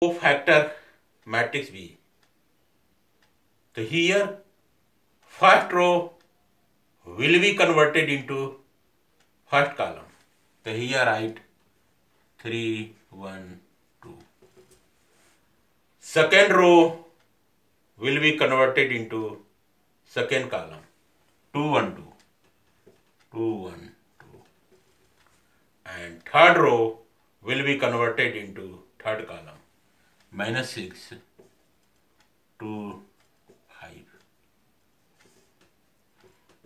cofactor matrix B. So here first row will be converted into first column. So here write 3, 1, 2. Second row will be converted into second column 2, 1, 2. 2, 1, 2. And third row will be converted into third column -6, 2, 5.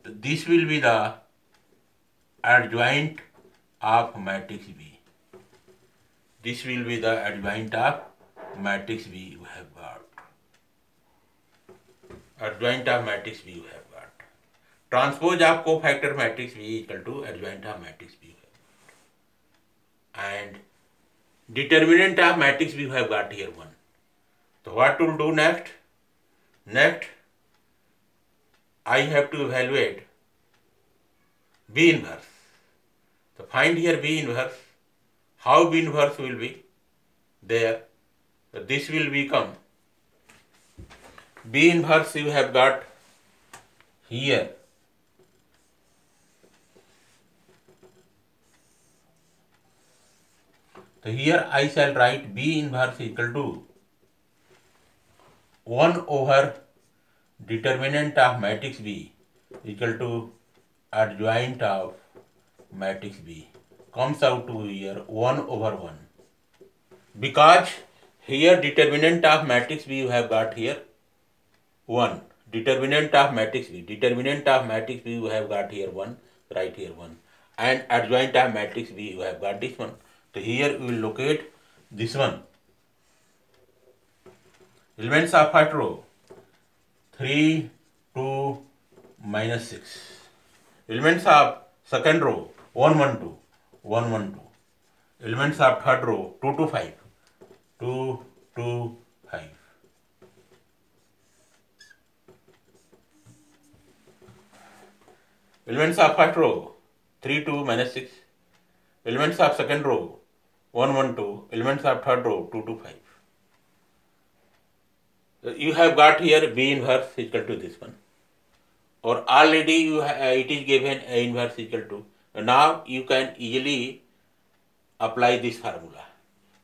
So this will be the adjoint of matrix B. This will be the adjoint of matrix B you have got. Adjoint of matrix B you have got. Transpose of cofactor matrix B is equal to adjoint of matrix B. And determinant of matrix we have got here 1. So what to do next? Next, I have to evaluate B inverse. So find here B inverse. How B inverse will be there? So this will become B inverse you have got here. So here I shall write B inverse equal to 1 over determinant of matrix B equal to adjoint of matrix B. Comes out to here 1 over 1. Because here determinant of matrix B you have got here 1. Determinant of matrix B. Determinant of matrix B you have got here 1. Write here 1. And adjoint of matrix B you have got this one. So here we will locate this one. Elements of first row 3, 2, -6. Elements of second row 1, 1, 2, 1, 1, 2. Elements of third row 2 to 5, 2, 2, 5. Elements of first row 3, 2, -6. Elements of second row 1, 1, 2. Elements of third row 2 to 5. So you have got here B inverse equal to this one, or already it is given A inverse equal to. Now you can easily apply this formula.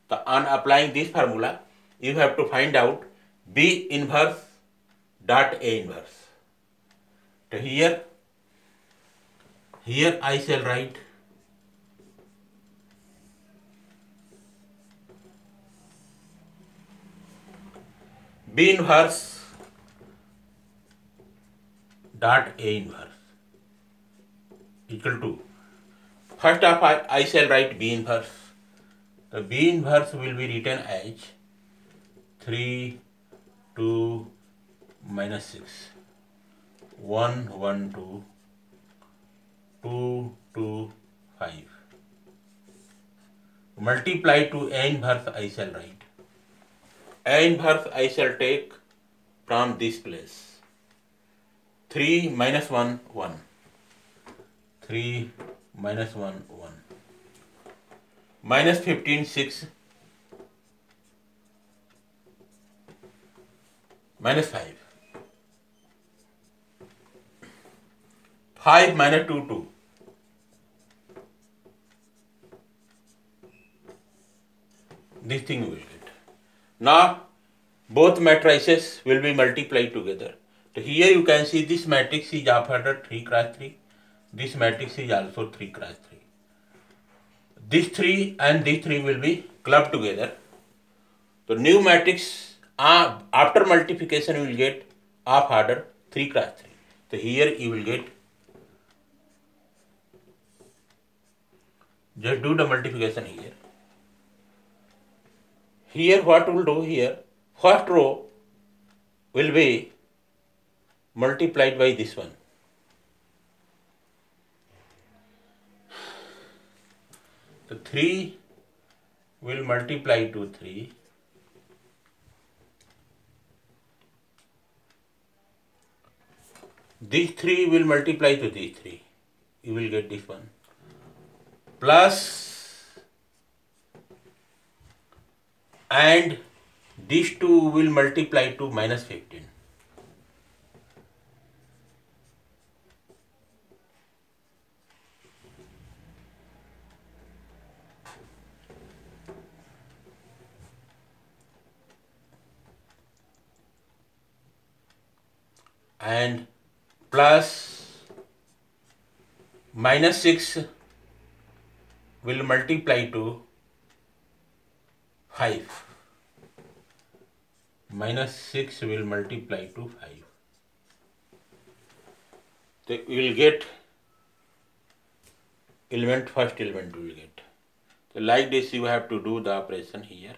So on applying this formula, you have to find out B inverse dot A inverse. So here I shall write B inverse dot A inverse equal to, first of all I shall write B inverse. The B inverse will be written as 3, 2, -6, 1, 1, 2, 2, 2, 5. Multiply to A inverse I shall write. A inverse I shall take from this place. 3 minus 1, 1. 3 minus 1, 1. Minus 15, 6. Minus 5. 5 minus 2, 2. This thing you will get. Now both matrices will be multiplied together. So here you can see this matrix is of order 3 cross 3. This matrix is also 3 cross 3. This 3 and this 3 will be clubbed together. So new matrix after multiplication you will get of order 3 cross 3. So here you will get, just do the multiplication here. Here what we will do here, first row will be multiplied by this one. So 3 will multiply to 3. These 3 will multiply to these 3. You will get this one. Plus and these two will multiply to minus 15. And plus minus 6 will multiply to 5. Minus 6 will multiply to 5. So we will get first element we will get. So like this you have to do the operation here.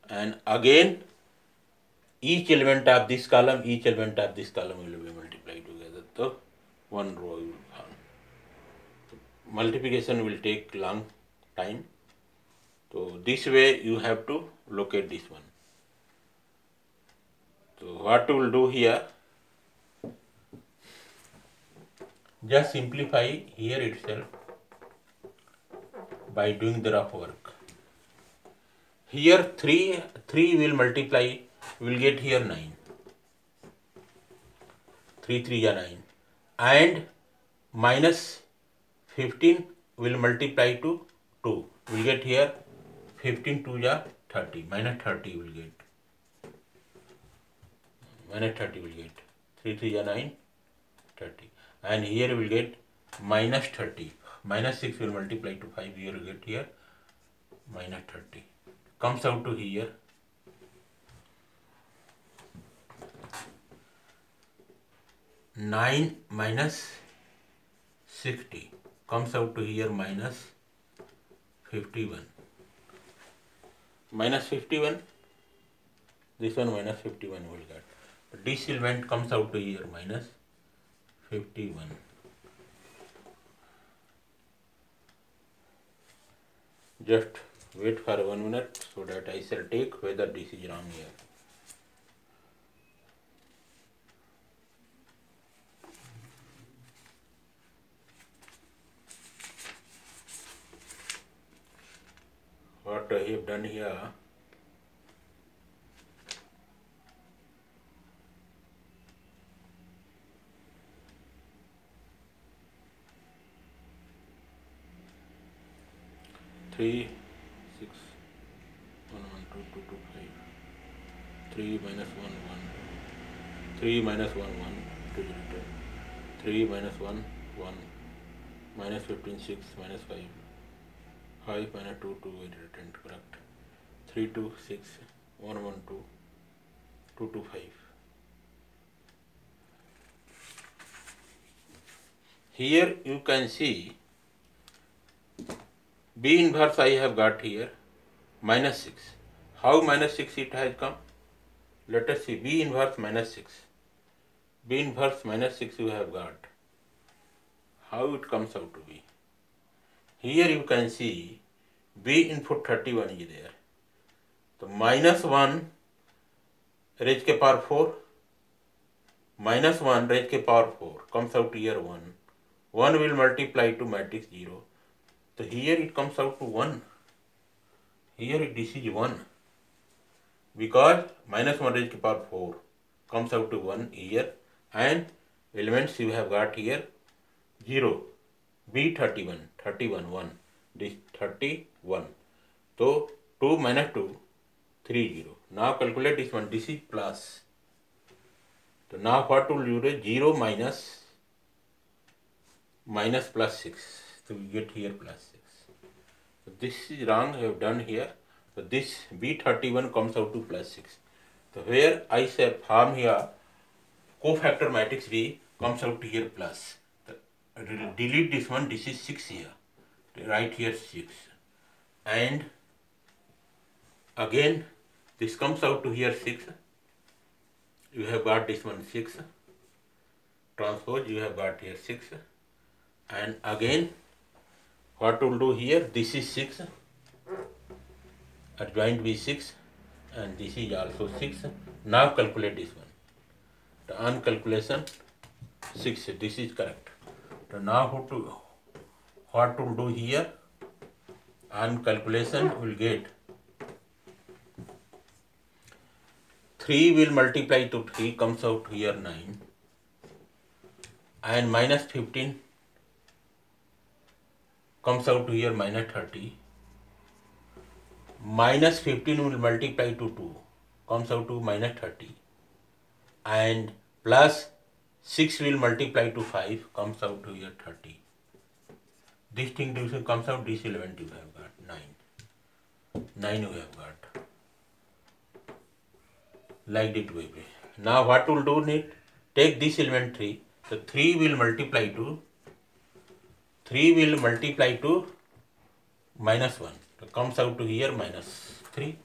And again each element of this column will be multiplied together. So one row will form. So multiplication will take long time. So this way you have to locate this one. So what we will do here, just simplify here itself by doing the rough work. Here 3 will multiply, we will get here 9. 3 3 are 9. And minus 15 will multiply to 2. We will get here 15 2 are 30. Minus 30 will get. Minus 30 will get. 3 3 are 9, 30. And here we will get minus 30. Minus 6 will multiply to 5. Here we get here minus 30. Comes out to here 9 minus 60. Comes out to here minus 51. Minus 51. This one minus 51 will get. But this element comes out to here minus 51. Just wait for 1 minute so that I shall take whether this is wrong here. What I have done here, three, 6, 1, 1, 2, 2, 2, 5, 3 minus 1, 1, 3 minus 1, 1, 2, 0, 2, 3 minus 1, 1, minus 15, 6, minus 5, 5 minus 2, 2, 10, correct, 3, 2, 6, 1, 1, 2, 2, 2, 5. Here you can see B inverse I have got here minus 6. How minus 6 it has come? Let us see. B inverse minus 6. B inverse minus 6 you have got. How it comes out to be? Here you can see B input 31 is there. So minus 1 raised to power 4 minus 1 raised to power 4 comes out here 1. 1 will multiply to matrix 0. So here it comes out to 1. Here this is 1. Because minus 1 raised to power 4 comes out to 1 here. And elements you have got here 0. B 31. 31 1. This 31. So 2 minus 2 3 0. Now calculate this one. This is plus. So now what will you do? 0 minus plus 6. So we get here plus 6. So this is wrong I have done here. So this B31 comes out to plus 6. So where I say form here cofactor matrix B comes out to here plus. So delete this one. This is 6 here. Write here 6. And again this comes out to here 6. You have got this one 6. Transpose you have got here 6. And again what will do here? This is 6. Adjoint B 6. And this is also 6. Now calculate this one. The on calculation 6. This is correct. So now what to do here? On calculation will get 3 will multiply to 3 comes out here 9, and minus 15 comes out here minus 30. Minus 15 will multiply to 2 comes out to minus 30, and plus 6 will multiply to 5 comes out to here 30. This thing division comes out, this element you have got 9 you have got, like that way. Now what will do need, take this element 3, so 3 will multiply to minus 1, so comes out to here minus 3.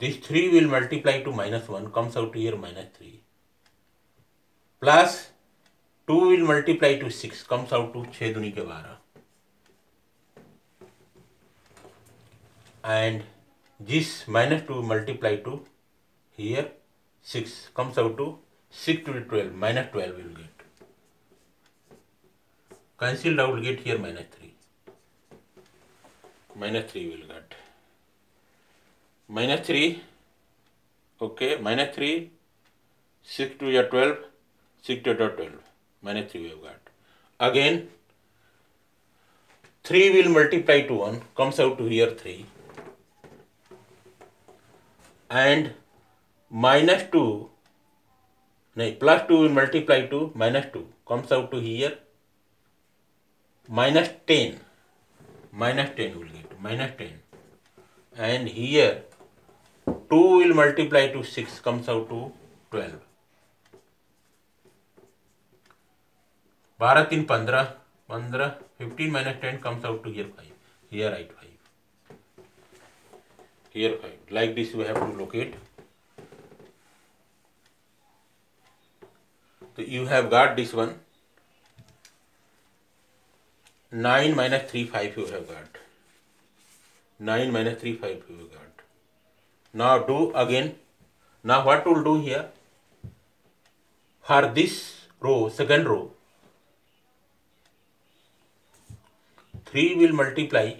This 3 will multiply to minus 1 comes out to here minus 3, plus 2 will multiply to 6 comes out to 6 दूनी के 12, and this minus 2 multiply to here 6 comes out to 6 to 12, minus 12 will get. Cancelled out will get here minus 3. Minus 3 will get. Minus 3, okay, minus 3, 6 to 12, 6 to 12, minus 3 we have got. Again, 3 will multiply to 1, comes out to here 3. And minus 2, plus 2 will multiply to minus 2, comes out to here minus 10. Minus 10 will get, minus 10. And here 2 will multiply to 6 comes out to 12. 12 3 15, 15 minus 10 comes out to here 5. Here write 5. Here 5. Like this we have to locate. So you have got this one. 9 minus 3 5 you have got. 9 minus 3 5 you have got. Now do again. Now what we'll do here? For this row, second row, 3 will multiply.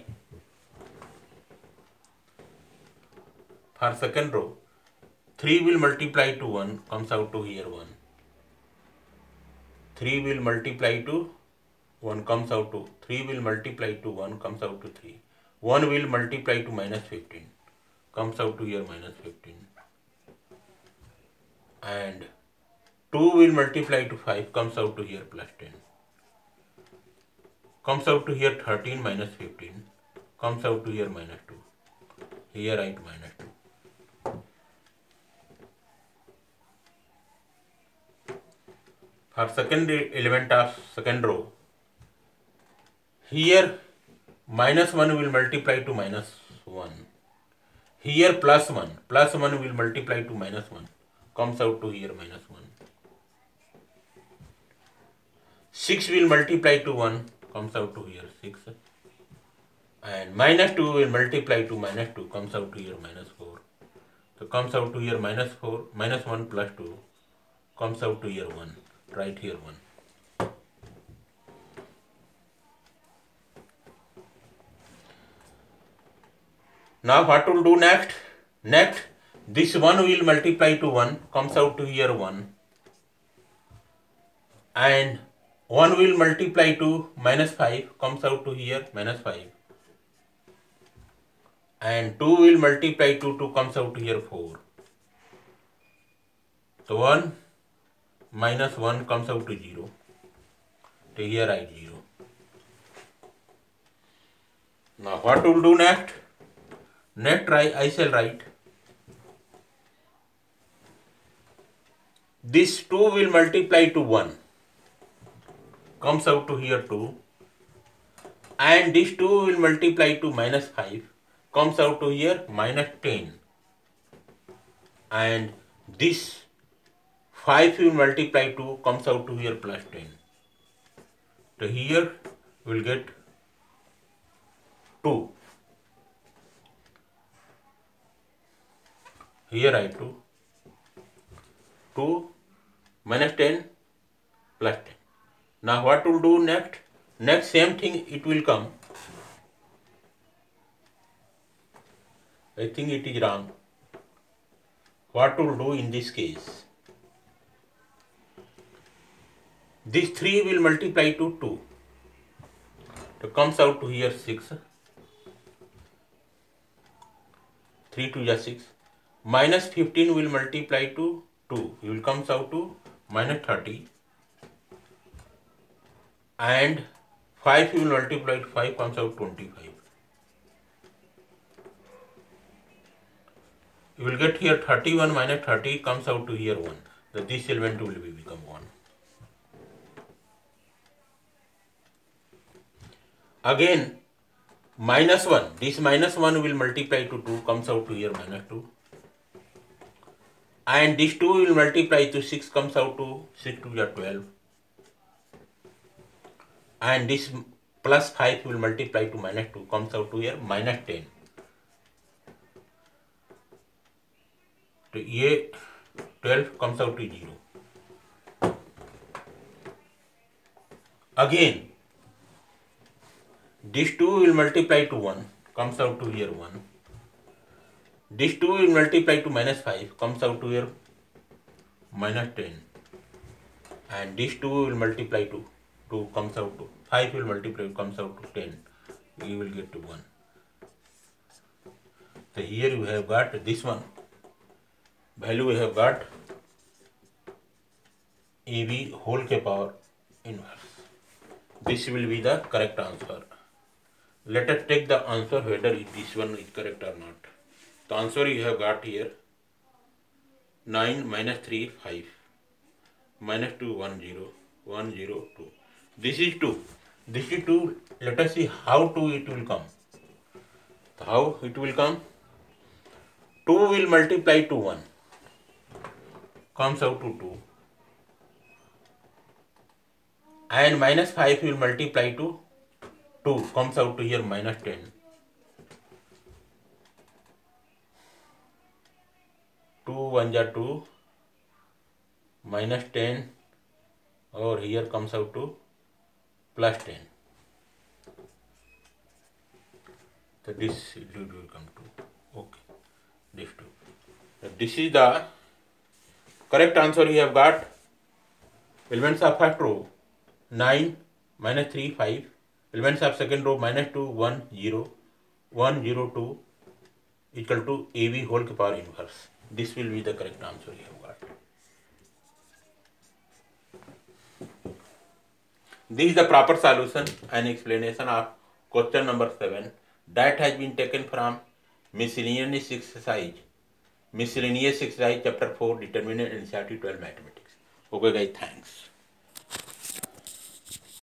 For second row, 3 will multiply to 1 comes out to here 1. 3 will multiply to 1 comes out to 3 will multiply to 1 comes out to 3. 1 will multiply to minus 15 comes out to here minus 15. And 2 will multiply to 5 comes out to here plus 10. Comes out to here 13 minus 15 comes out to here minus 2. Here write minus 2. For second element of second row, here minus 1 will multiply to minus 1. Here plus 1 will multiply to minus 1 comes out to here minus 1. 6 will multiply to 1 comes out to here 6. And minus 2 will multiply to minus 2 comes out to here minus 4. So comes out to here minus 4, minus 1 plus 2 comes out to here 1. Right here 1. Now what will do next? Next, this 1 will multiply to 1 comes out to here 1. And 1 will multiply to minus 5 comes out to here minus 5. And 2 will multiply to 2 comes out to here 4. So 1 minus 1 comes out to 0. So here write 0. Now what will do next? Next I shall write this 2 will multiply to 1 comes out to here 2, and this 2 will multiply to minus 5 comes out to here minus 10, and this 5 will multiply to comes out to here plus 10. So here we will get 2. Here I 2. 2 minus 10 plus 10. Now what will do next? Next same thing it will come. I think it is wrong. what to do in this case? This 3 will multiply to 2. So comes out to here 6. 3 2 is 6. Minus 15 will multiply to 2. It will comes out to minus 30. And 5 will multiply to 5 comes out 25. You will get here 31 minus 30 comes out to here 1. So this element will become 1. Again, minus 1. This minus 1 will multiply to 2 comes out to here minus 2. And this 2 will multiply to 6 comes out to 6 to the 12. And this plus 5 will multiply to minus 2 comes out to here minus 10. So here 12 comes out to 0. Again, this 2 will multiply to 1 comes out to here 1. This 2 will multiply to minus 5 comes out to here minus 10. And this 2 will multiply to 2 comes out to 5 will multiply comes out to 10. You will get to 1. So here you have got this one. Value we have got AB whole के power inverse. This will be the correct answer. Let us take the answer whether this one is correct or not. The answer you have got here 9 minus 3 5 minus 2 1 0 1 0 2. This is 2. This is 2. Let us see how 2 it will come. How it will come? 2 will multiply to 1 comes out to 2. And minus 5 will multiply to 2 comes out to here minus 10. 2 1 are 2 minus 10 or here comes out to plus 10. So this will come to okay. This 2. So this is the correct answer you have got. Elements of first row 9 minus 3 5. Elements of second row minus 2 1 0 1 0 2 equal to AB whole के power inverse. This will be the correct answer you have got. This is the proper solution and explanation of question number 7 that has been taken from miscellaneous exercise chapter 4 determinant and initiative 12 mathematics. Okay guys, thanks.